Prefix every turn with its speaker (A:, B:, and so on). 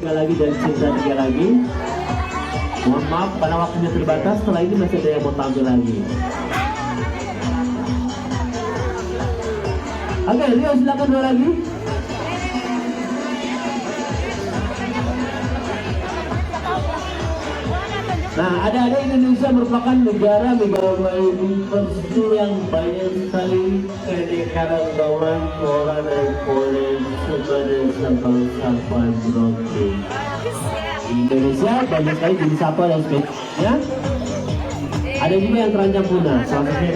A: Tiga lagi dan cinta tiga lagi. Mohon maaf karena waktunya terbatas. Setelah ini masih ada yang mau tampil lagi. Oke, Rio silakan dua lagi. Nah, ada Indonesia merupakan negara university yang banyak sekali keanekaragaman orang dan polen sebagai sabang Merauke. Indonesia banyak sekali jenis satwa dan spesies. Ya? Ada juga yang terancam punah. Salah satunya